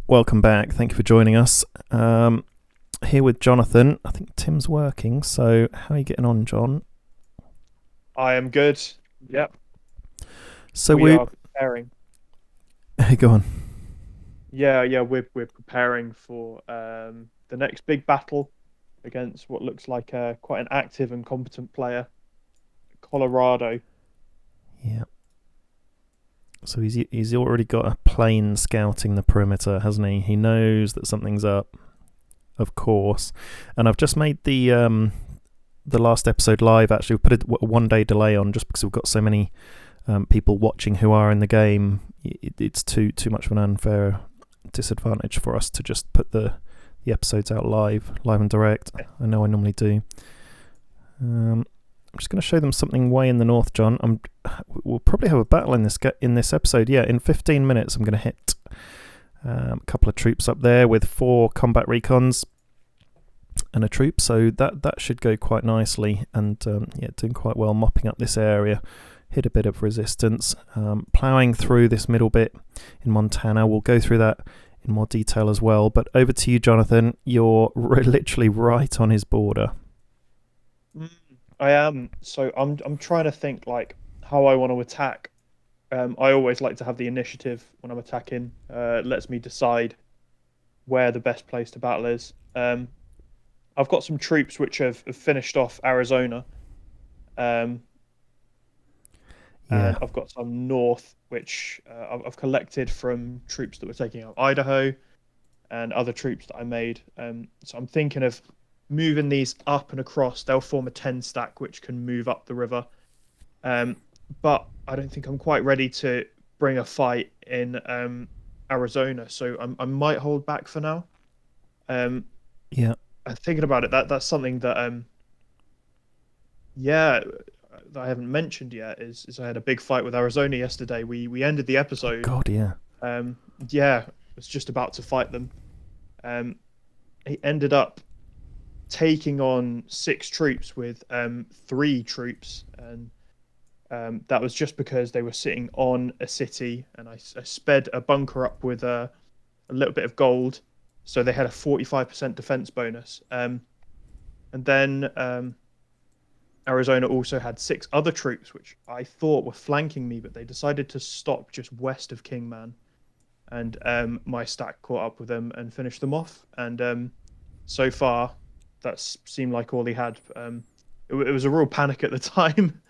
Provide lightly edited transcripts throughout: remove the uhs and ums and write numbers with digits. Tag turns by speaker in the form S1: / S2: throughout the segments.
S1: Welcome back. Thank you for joining us. Here with Jonathan. I think Tim's working, so how are you getting on, John?
S2: I am good. Yep,
S1: So
S2: we
S1: we
S2: are preparing.
S1: go on.
S2: Yeah, we're preparing for the next big battle against what looks like quite an active and competent player, Colorado.
S1: Yeah. So he's already got a plane scouting the perimeter, hasn't he? He knows that something's up, of course. And I've just made the last episode live. Actually, we put a 1 day delay on just because we've got so many people watching who are in the game. It's too much of an unfair disadvantage for us to just put the episodes out live and direct. I know I normally do. I'm just going to show them something way in the north, John. We'll probably have a battle in this episode. Yeah, in 15 minutes, I'm going to hit a couple of troops up there with 4 combat recons and a troop. So that should go quite nicely. And doing quite well, mopping up this area. Hit a bit of resistance, ploughing through this middle bit in Montana. We'll go through that in more detail as well. But over to you, Jonathan. You're literally right on his border.
S2: I am. So I'm trying to think like how I want to attack. I always like to have the initiative when I'm attacking. It lets me decide where the best place to battle is. I've got some troops which have finished off Arizona. Um,
S1: Yeah.
S2: and I've got some north, which I've collected from troops that were taking out Idaho and other troops that I made. So I'm thinking of moving these up and across. They'll form a 10 stack, which can move up the river. But I don't think I'm quite ready to bring a fight in Arizona, so I might hold back for now. Um,
S1: Yeah.
S2: Thinking about it, that's something that yeah, that I haven't mentioned yet is I had a big fight with Arizona yesterday. We ended the episode.
S1: God, yeah.
S2: Yeah, I was just about to fight them. He ended up taking on 6 troops with 3 troops, and that was just because they were sitting on a city, and I sped a bunker up with a little bit of gold, so they had a 45% defense bonus. And then Arizona also had 6 other troops, which I thought were flanking me, but they decided to stop just west of Kingman, and my stack caught up with them and finished them off. And so far, that seemed like all he had. It was a real panic at the time,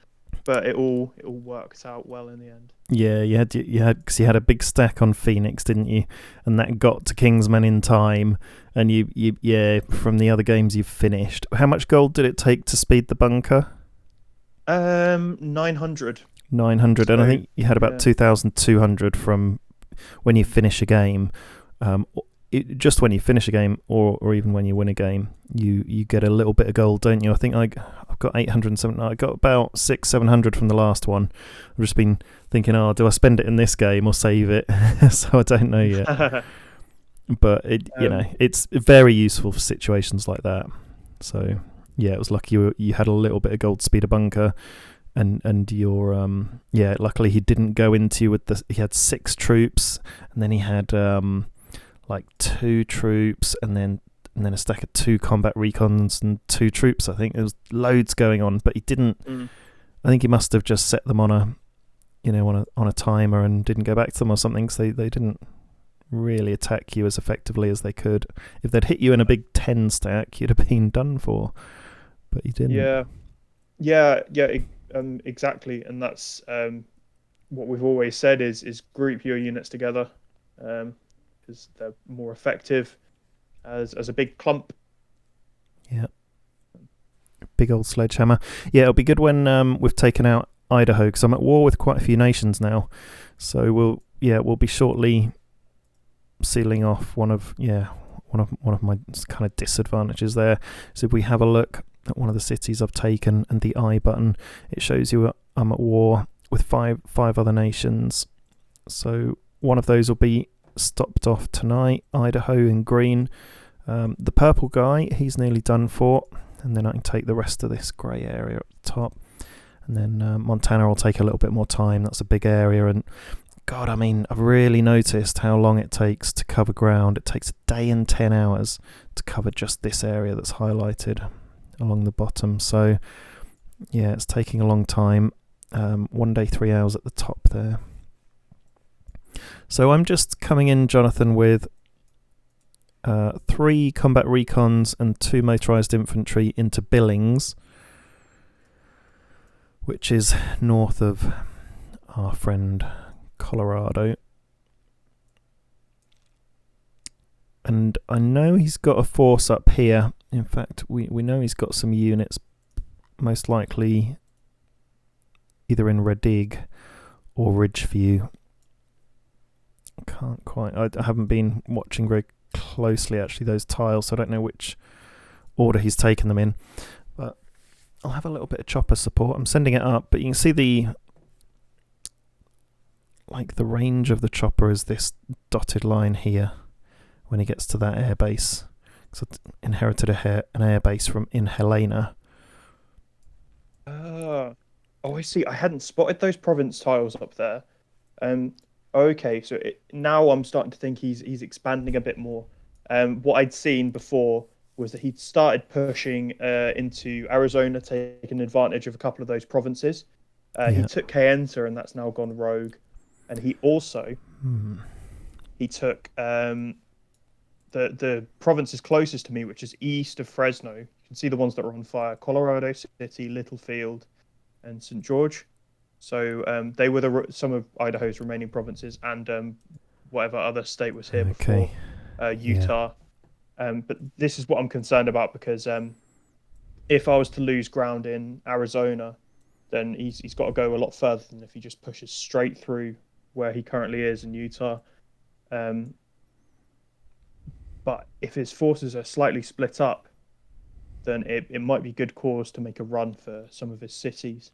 S2: but it all worked out well in the end.
S1: Yeah, because you had a big stack on Phoenix, didn't you? And that got to Kingsman in time. And you from the other games you've finished. How much gold did it take to speed the bunker?
S2: 900.
S1: 900, and I
S2: So
S1: think you had about
S2: yeah,
S1: 2,200 from when you finish a game. Just when you finish a game, or even when you win a game, you get a little bit of gold, don't you? I think I've got 807. I got about 600-700 from the last one. I've just been thinking, do I spend it in this game or save it? So I don't know yet. But it's very useful for situations like that. So yeah, it was lucky you had a little bit of gold to speed a bunker, and your luckily he didn't go into you with he had 6 troops, and then he had like 2 troops, and then a stack of 2 combat recons and 2 troops. I think there was loads going on, but he didn't.
S2: Mm.
S1: I think he must have just set them on a timer and didn't go back to them or something. So they didn't really attack you as effectively as they could. If they'd hit you in a big 10 stack, you'd have been done for. But you didn't.
S2: Yeah, exactly, and that's what we've always said is group your units together, because they're more effective as a big clump.
S1: Yeah. Big old sledgehammer. Yeah, it'll be good when we've taken out Idaho, because I'm at war with quite a few nations now. So we'll be shortly sealing off one of my kind of disadvantages there. So if we have a look at one of the cities I've taken and the I button, it shows you I'm at war with five other nations. So one of those will be stopped off tonight, Idaho in green. The purple guy, he's nearly done for, and then I can take the rest of this grey area up the top. And then Montana will take a little bit more time. That's a big area, and God, I mean, I've really noticed how long it takes to cover ground. It takes a day and 10 hours to cover just this area that's highlighted along the bottom. So, yeah, it's taking a long time. 1 day, 3 hours at the top there. So I'm just coming in, Jonathan, with 3 combat recons and 2 motorised infantry into Billings, which is north of our friend Colorado. And I know he's got a force up here. In fact, we know he's got some units, most likely either in Redig or Ridgeview. Can't quite. I haven't been watching very closely, actually, those tiles, so I don't know which order he's taken them in. But I'll have a little bit of chopper support. I'm sending it up, but you can see the range of the chopper is this dotted line here when he gets to that air base. So I inherited an air base in Helena.
S2: Oh, I see. I hadn't spotted those province tiles up there. Okay, so now I'm starting to think he's expanding a bit more. What I'd seen before was that he'd started pushing into Arizona, taking advantage of a couple of those provinces. He took Kayenta, and that's now gone rogue. And he also he took the provinces closest to me, which is east of Fresno. You can see the ones that are on fire: Colorado City, Littlefield, and St. George. So they were some of Idaho's remaining provinces, and whatever other state was here before, Utah. But this is what I'm concerned about, because if I was to lose ground in Arizona, then he's got to go a lot further than if he just pushes straight through where he currently is in Utah. But if his forces are slightly split up, then it might be good cause to make a run for some of his cities.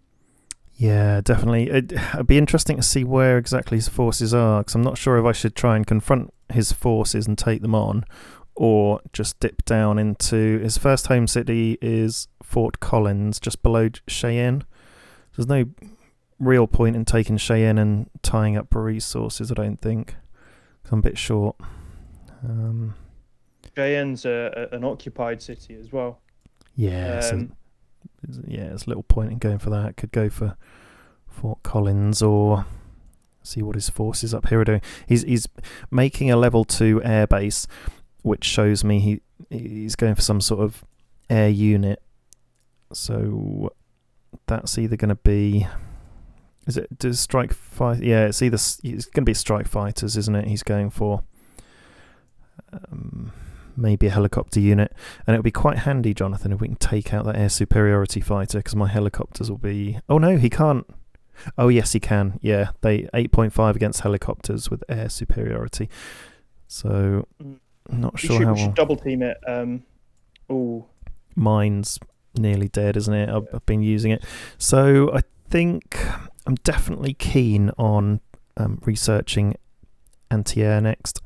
S1: Yeah, definitely. It'd be interesting to see where exactly his forces are, because I'm not sure if I should try and confront his forces and take them on, or just dip down into... His first home city is Fort Collins, just below Cheyenne. There's no real point in taking Cheyenne and tying up resources, I don't think, because I'm a bit short.
S2: Cheyenne's an occupied city as well.
S1: Yeah, there's little point in going for that. Could go for Fort Collins or see what his forces up here are doing. He's making a level 2 air base, which shows me he's going for some sort of air unit. So that's either going to be... Does strike fight? Yeah, it's going to be strike fighters, isn't it? He's going for maybe a helicopter unit, and it'll be quite handy, Jonathan, if we can take out that air superiority fighter, because my helicopters will be... Oh no, he can't. Oh yes, he can. Yeah, they 8.5 against helicopters with air superiority. So not sure how.
S2: We should double team it.
S1: Mine's nearly dead, isn't it? I've been using it, so I think I'm definitely keen on researching anti-air next.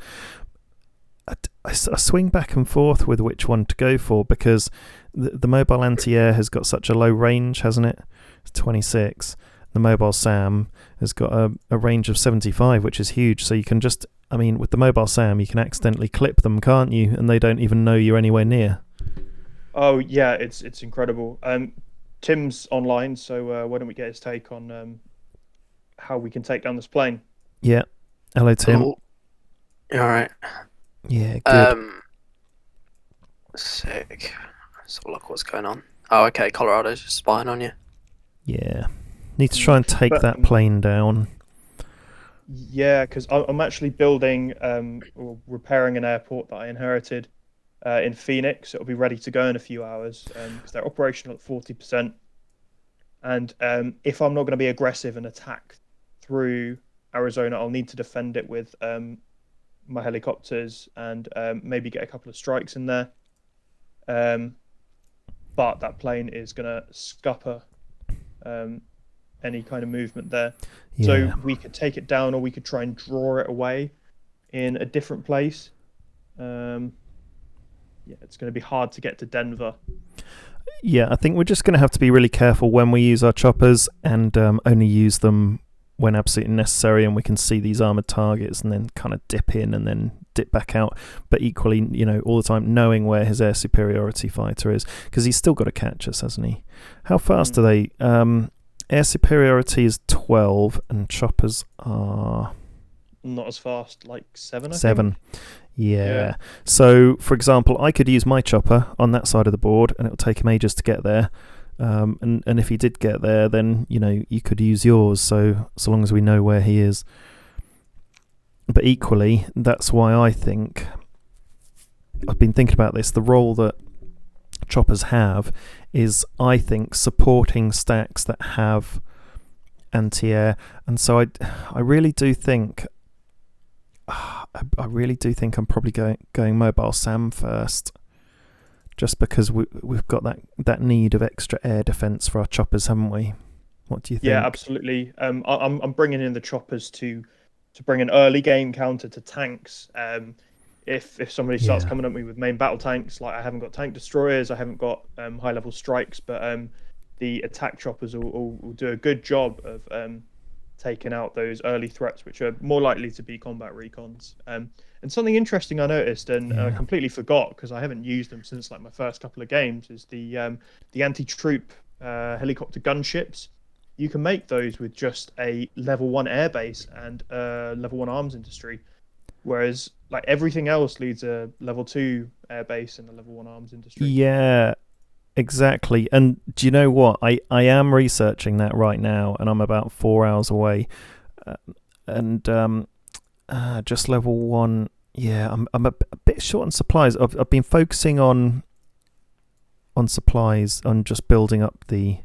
S1: I swing back and forth with which one to go for, because the mobile anti-air has got such a low range, hasn't it? It's 26. The mobile SAM has got a range of 75, which is huge. So you can just, with the mobile SAM, you can accidentally clip them, can't you? And they don't even know you're anywhere near.
S2: Oh yeah, it's incredible. Tim's online, so why don't we get his take on how we can take down this plane?
S1: Yeah. Hello, Tim.
S3: Cool. You all right?
S1: Yeah, good.
S3: Sick. Let's have a look what's going on. Oh, okay. Colorado's just spying on you.
S1: Yeah. Need to try and take that plane down.
S2: Yeah, because I'm actually building or repairing an airport that I inherited in Phoenix. It'll be ready to go in a few hours because they're operational at 40%. And if I'm not going to be aggressive and attack through Arizona, I'll need to defend it with my helicopters and maybe get a couple of strikes in there. But that plane is going to scupper any kind of movement there. Yeah. So we could take it down, or we could try and draw it away in a different place. Yeah, it's going to be hard to get to Denver.
S1: Yeah, I think we're just going to have to be really careful when we use our choppers, and only use them when absolutely necessary, and we can see these armoured targets and then kind of dip in and then dip back out. But equally, all the time knowing where his air superiority fighter is, because he's still got to catch us, hasn't he? How fast are they? Air superiority is 12 and choppers are...
S2: Not as fast, like 7, I
S1: 7.
S2: think.
S1: Yeah. So, for example, I could use my chopper on that side of the board, and it'll take him ages to get there. And if he did get there, then you could use yours. So long as we know where he is. But equally, that's why I think I've been thinking about this. The role that choppers have is, I think, supporting stacks that have anti-air, and so I really do think. I really do think I'm probably going mobile Sam first, just because we've got that need of extra air defense for our choppers, haven't we? What do you think?
S2: Yeah, absolutely. I'm bringing in the choppers to bring an early game counter to tanks. If somebody starts coming at me with main battle tanks, like I haven't got tank destroyers, I haven't got high level strikes, but the attack choppers will do a good job of taking out those early threats, which are more likely to be combat recons. And something interesting I noticed, and I completely forgot because I haven't used them since like my first couple of games, is the anti-troop helicopter gunships. You can make those with just a level 1 airbase and level 1 arms industry, whereas like everything else needs a level 2 airbase and a level 1 arms industry.
S1: Yeah, exactly. And do you know what? I am researching that right now, and I'm about 4 hours away. Just level 1. Yeah, I'm a bit short on supplies. I've been focusing on supplies, on just building up the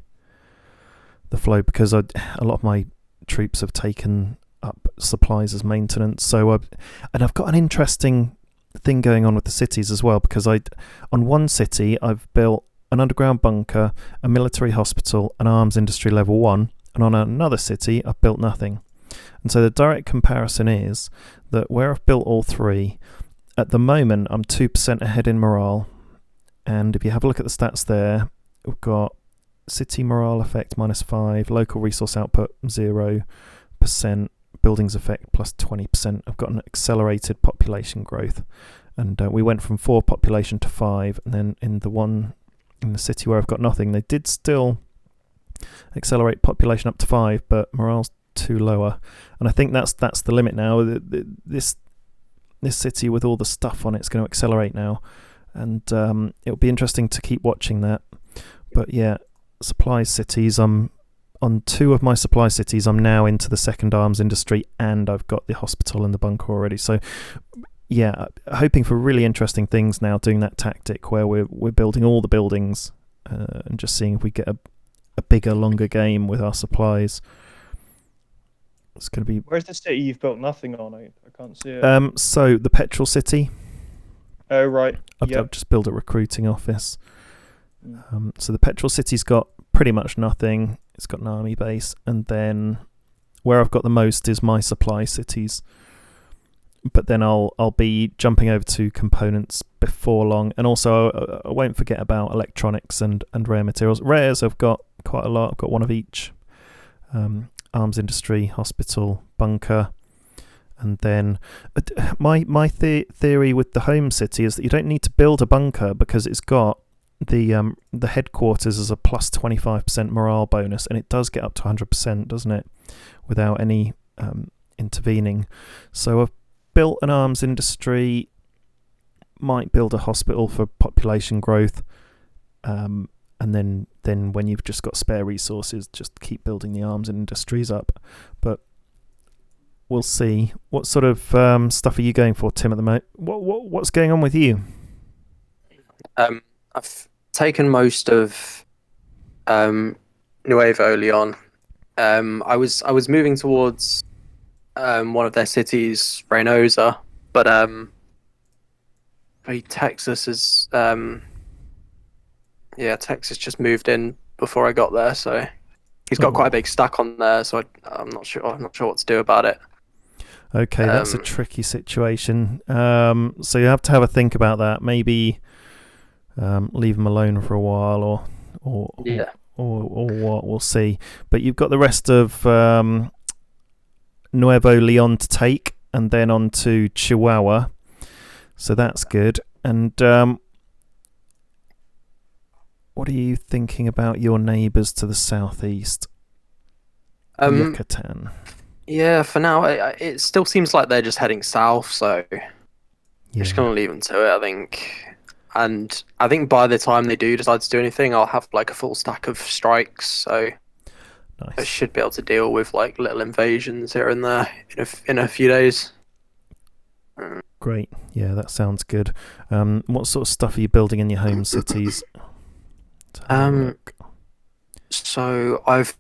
S1: flow, because a lot of my troops have taken up supplies as maintenance. So I've got an interesting thing going on with the cities as well, because on one city I've built an underground bunker, a military hospital, an arms industry level 1, and on another city I've built nothing. And so the direct comparison is that where I've built all 3, at the moment I'm 2% ahead in morale. And if you have a look at the stats there, we've got city morale effect -5, local resource output 0%, buildings effect +20%. I've got an accelerated population growth, and we went from 4 population to 5, and then in the city where I've got nothing, they did still accelerate population up to 5, but morale's too lower, and I think that's the limit now. This city with all the stuff on it's going to accelerate now, and it'll be interesting to keep watching that. But yeah, supply cities, I'm on 2 of my supply cities. I'm now into the second arms industry, and I've got the hospital and the bunker already. So yeah, hoping for really interesting things now, doing that tactic where we're building all the buildings and just seeing if we get a bigger, longer game with our supplies. It's going to be...
S2: Where's the city you've built nothing on? I can't see it.
S1: So the petrol city.
S2: Oh, right.
S1: I've just built a recruiting office. So the petrol city's got pretty much nothing. It's got an army base, and then where I've got the most is my supply cities. But then I'll be jumping over to components before long, and also I won't forget about electronics and rare materials. Rares I've got quite a lot. I've got 1 of each. Arms industry, hospital, bunker, and then my theory with the home city is that you don't need to build a bunker, because it's got the headquarters as a plus 25% morale bonus, and it does get up to 100%, doesn't it, without any intervening. So I've built an arms industry, might build a hospital for population growth, and then when you've just got spare resources, just keep building the arms industries up. But we'll see. What sort of stuff are you going for, Tim, at the moment? What's going on with you?
S3: I've taken most of Nuevo early on. I was moving towards one of their cities, Reynosa, but Texas is Texas just moved in before I got there, so he's got quite a big stack on there. So I'm not sure what to do about it.
S1: Okay, that's a tricky situation. So you have to have a think about that. Maybe leave him alone for a while, or what? We'll see. But you've got the rest of Nuevo Leon to take, and then on to Chihuahua. So that's good. And what are you thinking about your neighbours to the southeast? Yucatan.
S3: Yeah, for now, it still seems like they're just heading south, so I'm just
S1: Yeah.
S3: going to leave them to it, I think. And I think by the time they do decide to do anything, I'll have like a full stack of strikes, so I
S1: Nice.
S3: should be able to deal with like little invasions here and there in a few days.
S1: Great. Yeah, that sounds good. What sort of stuff are you building in your home cities? Let's have a look.
S3: So I've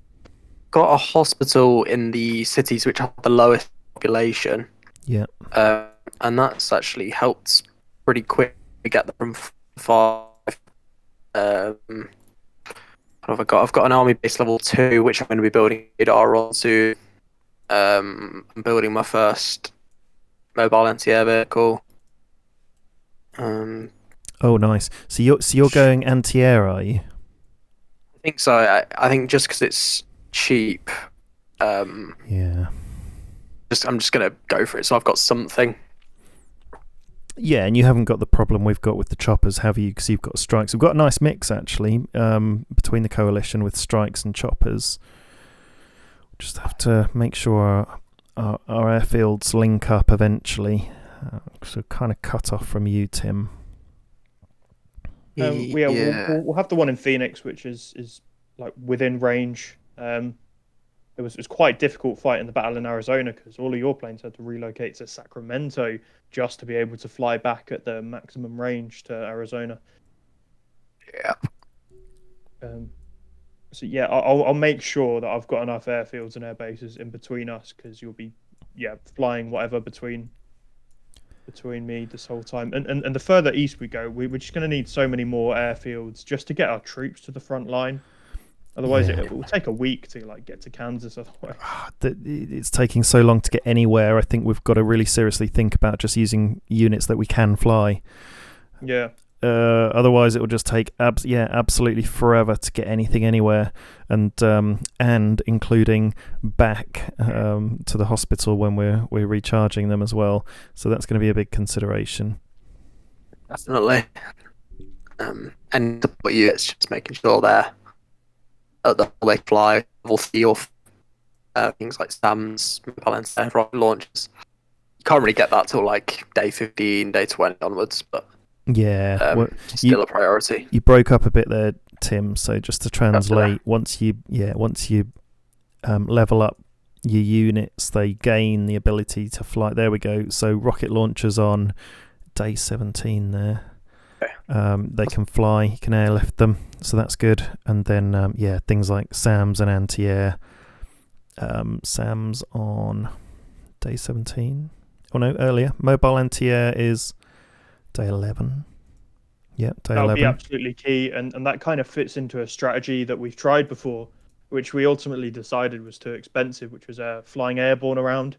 S3: got a hospital in the cities which have the lowest population.
S1: Yeah.
S3: And that's actually helped pretty quick to get them from 5. What have I got? I've got an army base level 2, which I'm going to be building radar onto. I'm building my first mobile anti-air vehicle.
S1: Oh, nice. So you're going anti-air, are you?
S3: I think so. I think just because it's cheap.
S1: Yeah.
S3: I'm just going to go for it. So I've got something.
S1: Yeah, and you haven't got the problem we've got with the choppers, have you? Because you've got strikes. We've got a nice mix, actually, between the coalition with strikes and choppers. Just have to make sure our airfields link up eventually. So kind of cut off from you, Tim.
S2: We'll have the one in Phoenix, which is like within range. It was quite difficult fighting the battle in Arizona because all of your planes had to relocate to Sacramento just to be able to fly back at the maximum range to Arizona.
S3: Yeah.
S2: So yeah, I'll make sure that I've got enough airfields and air bases in between us because you'll be flying whatever between me this whole time. And the further east we go, we're just going to need so many more airfields just to get our troops to the front line. Otherwise, it will take a week to like get to Kansas. Otherwise,
S1: it's taking so long to get anywhere. I think we've got to really seriously think about just using units that we can fly.
S2: Yeah.
S1: Otherwise, it will just take absolutely forever to get anything anywhere, and including back to the hospital when we're recharging them as well. So that's going to be a big consideration.
S3: Definitely. And support units, just making sure they're they fly level 3 or things like SAMs, rocket launches. You can't really get that till like day 15, day 20 onwards, but still a priority.
S1: You broke up a bit there, Tim. So just to translate, once you level up your units, they gain the ability to fly. There we go. So rocket launchers on day 17 there. They can fly, you can airlift them, so that's good. And then things like SAMs and anti-air. SAMs on day 17. Oh no, earlier. Mobile anti-air is day 11. Yeah, day 11.
S2: That'll be absolutely key, and that kind of fits into a strategy that we've tried before, which we ultimately decided was too expensive, which was flying airborne around.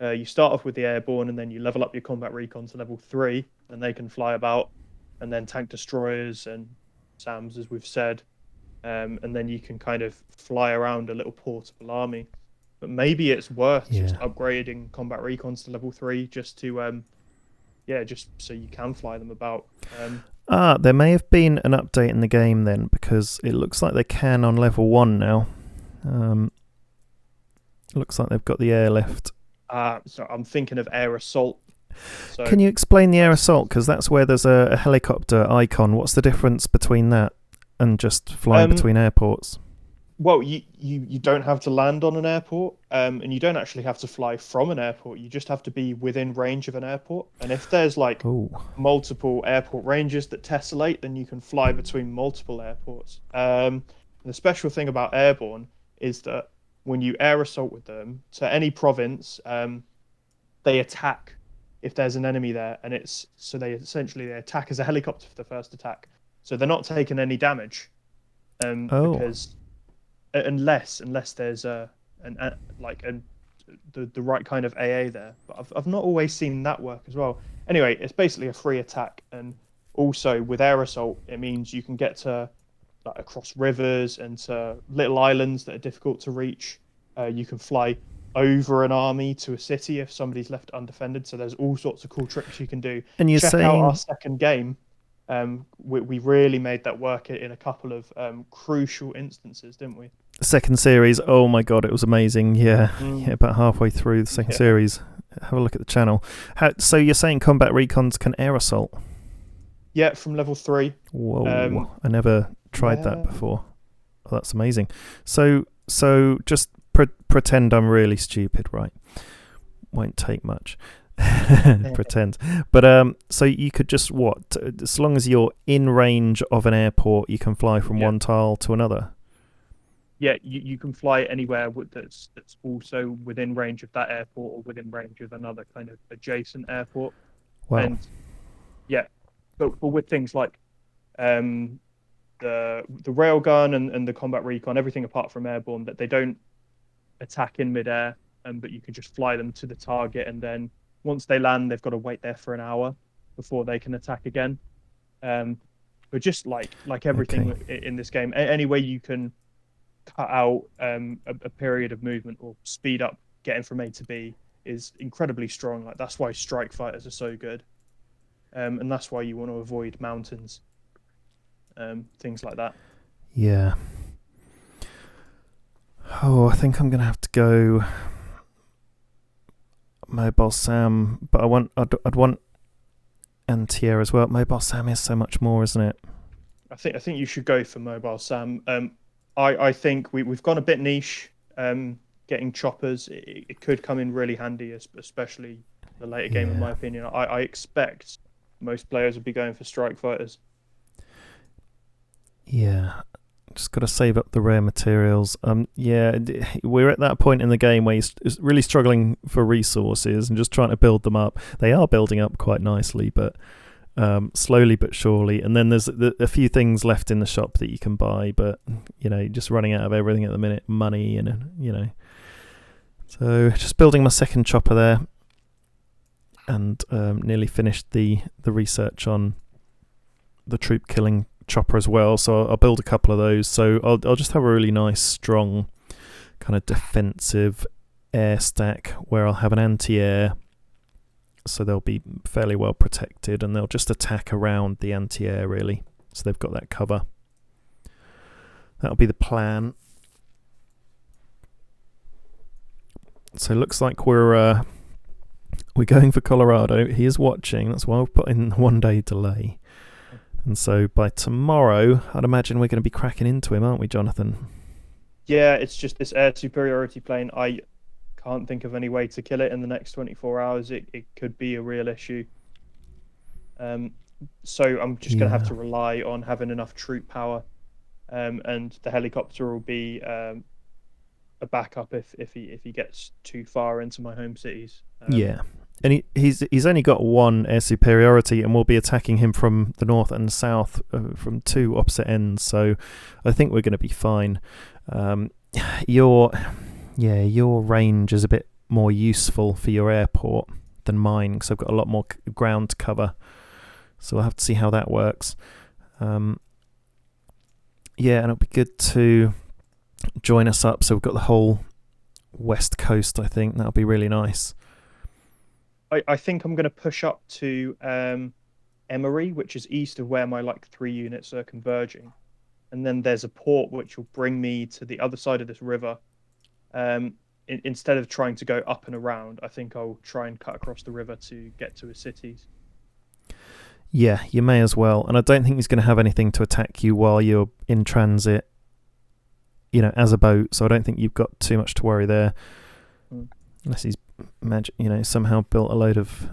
S2: You start off with the airborne, and then you level up your combat recon to level 3, and they can fly about. And then tank destroyers and SAMs, as we've said, and then you can kind of fly around a little portable army. But maybe it's worth just upgrading combat recons to level 3 just to, just so you can fly them about.
S1: There may have been an update in the game then, because it looks like they can on level 1 now. Looks like they've got the airlift.
S2: So I'm thinking of air assault. So,
S1: can you explain the air assault? Because that's where there's a helicopter icon. What's the difference between that and just flying between airports?
S2: Well, you don't have to land on an airport, and you don't actually have to fly from an airport. You just have to be within range of an airport. And if there's like multiple airport ranges that tessellate, then you can fly between multiple airports. And the special thing about airborne is that when you air assault with them to any province, they attack if there's an enemy there, and they attack as a helicopter for the first attack, so they're not taking any damage, because unless there's the right kind of AA there. But I've not always seen that work as well. Anyway, it's basically a free attack, and also with air assault, it means you can get to across rivers and to little islands that are difficult to reach. You can fly over an army to a city if somebody's left undefended. So there's all sorts of cool tricks you can do.
S1: And you're
S2: Check
S1: saying
S2: out our second game. We really made that work in a couple of crucial instances, didn't we?
S1: second series, oh my god, it was amazing. Yeah, about halfway through the second series. Have a look at the channel. So you're saying combat recons can air assault?
S2: Yeah, from level 3.
S1: Whoa, I never tried that before. Oh, that's amazing. So just pretend I'm really stupid, right? Won't take much. Pretend. But so you could just as long as you're in range of an airport, you can fly from one tile to another.
S2: Yeah, you can fly anywhere that's also within range of that airport or within range of another kind of adjacent airport.
S1: Wow.
S2: And yeah, but with things like the railgun and the combat recon, everything apart from airborne, that they don't attack in midair, but you can just fly them to the target, and then once they land, they've got to wait there for an hour before they can attack again. But just like everything in this game, any way you can cut out a period of movement or speed up getting from A to B is incredibly strong. Like that's why strike fighters are so good, and that's why you want to avoid mountains, things like that.
S1: Yeah. Oh, I think I'm gonna have to go Mobile Sam, but I'd want anti-air as well. Mobile Sam is so much more, isn't it?
S2: I think you should go for Mobile Sam. I think we've gone a bit niche. Getting choppers, it could come in really handy, especially the later game, in my opinion. I expect most players would be going for strike fighters.
S1: Yeah, just got to save up the rare materials. We're at that point in the game where you're really struggling for resources and just trying to build them up. They are building up quite nicely, but slowly but surely. And then there's a few things left in the shop that you can buy, but you're just running out of everything at the minute, money and So just building my second chopper there, and nearly finished the research on the troop killing chopper as well. So I'll build a couple of those. So I'll just have a really nice, strong, kind of defensive air stack where I'll have an anti-air. So they'll be fairly well protected, and they'll just attack around the anti-air really. So they've got that cover. That'll be the plan. So it looks like we're going for Colorado. He is watching. That's why we've put in 1 day delay. And so by tomorrow, I'd imagine we're going to be cracking into him, aren't we, Jonathan?
S2: Yeah, it's just this air superiority plane. I can't think of any way to kill it in the next 24 hours. It could be a real issue. So I'm just going to have to rely on having enough troop power, and the helicopter will be a backup if he gets too far into my home cities.
S1: And he's only got 1 air superiority, and we'll be attacking him from the north and south, from 2 opposite ends. So I think we're going to be fine. Your range is a bit more useful for your airport than mine, because I've got a lot more ground to cover. So we'll have to see how that works. And it'll be good to join us up. So we've got the whole west coast. I think that'll be really nice.
S2: I think I'm going to push up to Emory, which is east of where my 3 units are converging, and then there's a port which will bring me to the other side of this river. Instead of trying to go up and around, I think I'll try and cut across the river to get to his cities.
S1: Yeah, you may as well. And I don't think he's going to have anything to attack you while you're in transit, as a boat. So I don't think you've got too much to worry there. Unless he's somehow built a load of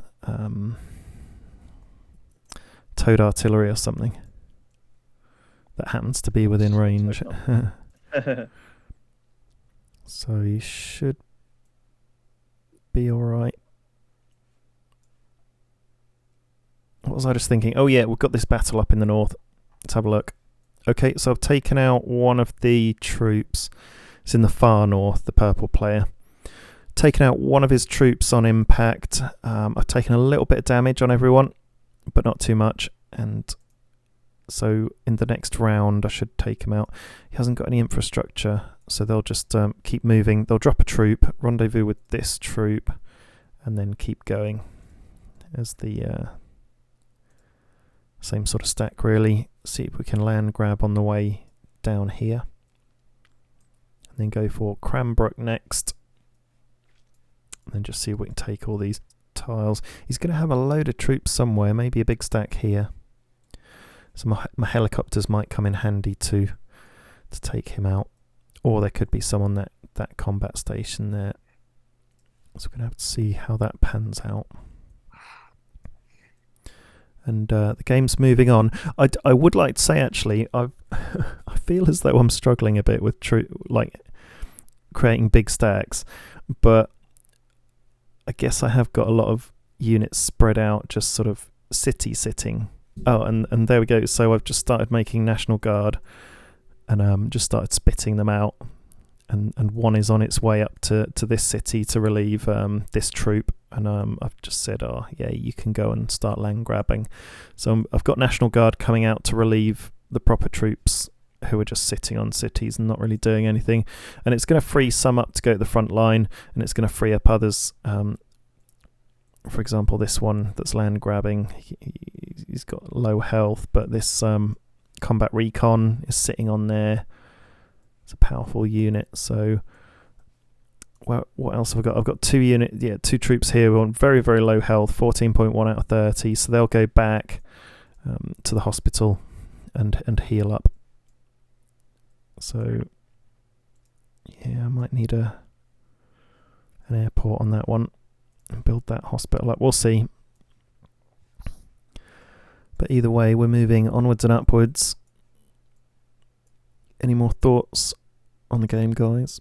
S1: towed artillery or something that happens to be within range. So you should be alright. What was I just thinking? Oh yeah, we've got this battle up in the north. Let's have a look. Okay, so I've taken out one of the troops. It's in the far north, the purple player. Taken out one of his troops on impact. I've taken a little bit of damage on everyone, but not too much. And so in the next round, I should take him out. He hasn't got any infrastructure, So they'll just keep moving. They'll drop a troop, rendezvous with this troop, and then keep going as the same sort of stack, really. See if we can land grab on the way down here. And then go for Cranbrook next. And then just see if we can take all these tiles. He's going to have a load of troops somewhere, maybe a big stack here. So my helicopters might come in handy to take him out. Or there could be some on that combat station there. So we're going to have to see how that pans out. And the game's moving on. I would like to say, actually, I feel as though I'm struggling a bit with creating big stacks. But I guess I have got a lot of units spread out, just sort of sitting. Oh, and there we go. So I've just started making National Guard. And just started spitting them out, and one is on its way up to this city to relieve this troop, and I've just said, oh yeah, you can go and start land grabbing. So I've got National Guard coming out to relieve the proper troops who are just sitting on cities and not really doing anything, and it's going to free some up to go to the front line, and it's going to free up others. For example, this one that's land grabbing, he's got low health, but this combat recon is sitting on there. It's a powerful unit. So what else have I got? I've got two troops here on very, very low health, 14.1 out of 30, so they'll go back to the hospital and heal up. So yeah, I might need an airport on that one and build that hospital up. We'll see. But either way, we're moving onwards and upwards. Any more thoughts on the game, guys?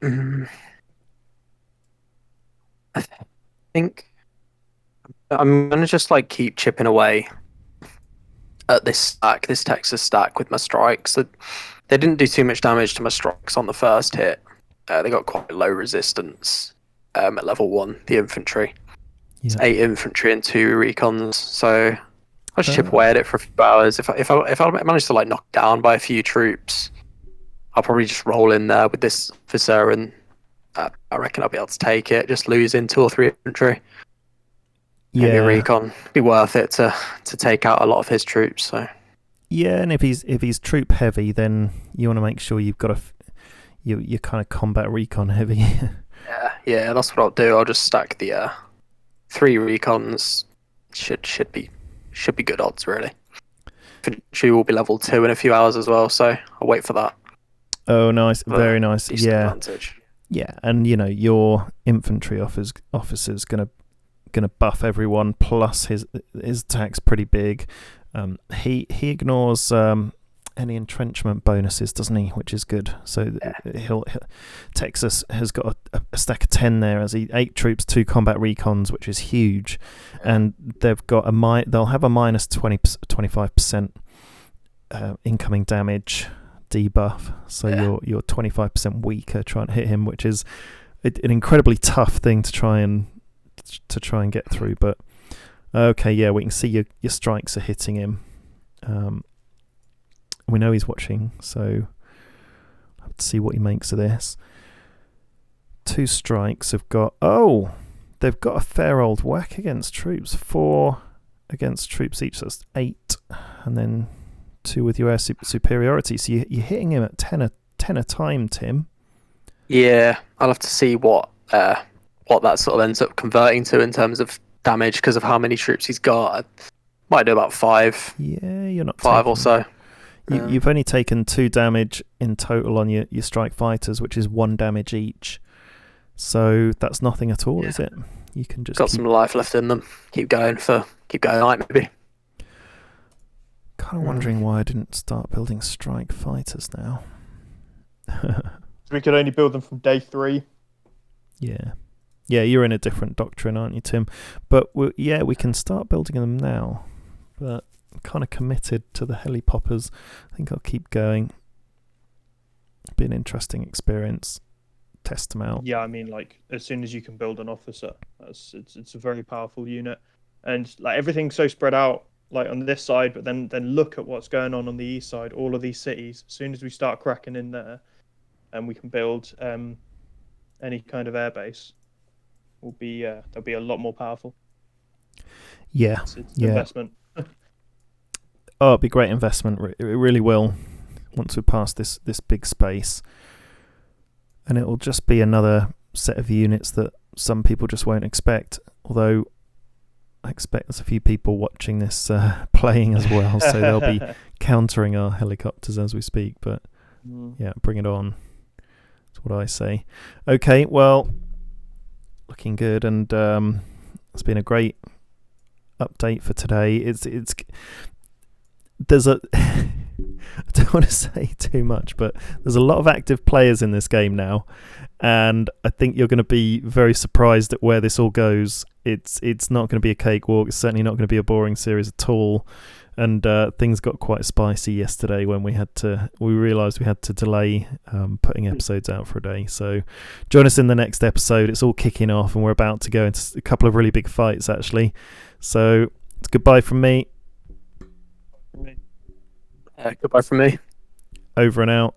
S3: I think I'm gonna just keep chipping away at this Texas stack with my strikes. They didn't do too much damage to my strikes on the first hit. They got quite low resistance at level 1, the infantry. It's 8 infantry and 2 recons, so I'll just chip away at it for a few hours. If I manage to knock down by a few troops, I'll probably just roll in there with this officer, and I reckon I'll be able to take it. Just lose in 2 or 3 infantry. Maybe a recon. Be worth it to take out a lot of his troops. So
S1: yeah, and if he's troop heavy, then you want to make sure you've got you're kind of combat recon heavy.
S3: yeah, that's what I'll do. I'll just stack the 3 recons. Should be good odds, really. Infantry will be level 2 in a few hours as well, so I'll wait for that.
S1: Oh, nice, very nice. Yeah,
S3: advantage.
S1: Yeah, and your infantry officer's gonna buff everyone. Plus his attack's pretty big. He ignores any entrenchment bonuses, doesn't he? Which is good. So he'll Texas has got a stack of 10 there, as 8 troops, 2 combat recons, which is huge, and they've got they'll have a minus 25% incoming damage debuff. So you're 25% weaker trying to hit him, which is an incredibly tough thing to try and get through. But okay, yeah, we can see your strikes are hitting him. We know he's watching, so I'll have to see what he makes of this. 2 strikes have got... Oh! They've got a fair old whack against troops. 4 against troops each, so that's 8. And then 2 with your air superiority. So you're hitting him at 10 a time, Tim.
S3: Yeah, I'll have to see what that sort of ends up converting to in terms of damage, because of how many troops he's got. I might do about 5.
S1: Yeah, you're not
S3: 5 or so.
S1: You've only taken 2 damage in total on your strike fighters, which is 1 damage each. So that's nothing at all, is it? You can just
S3: got some life left in them. Keep going night, maybe.
S1: Kind of wondering why I didn't start building strike fighters now.
S2: So we could only build them from day 3.
S1: Yeah, you're in a different doctrine, aren't you, Tim? But we can start building them now. But I'm kind of committed to the helipoppers. I think I'll keep going. It'll be an interesting experience. Test them out.
S2: Yeah, I mean, as soon as you can build an officer, it's a very powerful unit, and everything's so spread out. like on this side, but then look at what's going on the east side. All of these cities. As soon as we start cracking in there, and we can build any kind of airbase, will be they'll be a lot more powerful.
S1: Yeah,
S2: It's an
S1: yeah.
S2: investment.
S1: Oh, it'd be great investment. It really will. Once we pass this big space, and it will just be another set of units that some people just won't expect. Although I expect there's a few people watching this playing as well, so they'll be countering our helicopters as we speak. But yeah, bring it on. That's what I say. Okay, well, looking good, and it's been a great update for today. There's a I don't want to say too much, but there's a lot of active players in this game now, and I think you're going to be very surprised at where this all goes. It's not going to be a cakewalk. It's certainly not going to be a boring series at all. And things got quite spicy yesterday when we realised we had to delay putting episodes out for a day. So join us in the next episode. It's all kicking off, and we're about to go into a couple of really big fights actually. So it's goodbye from me.
S3: Goodbye from me.
S1: Over and out.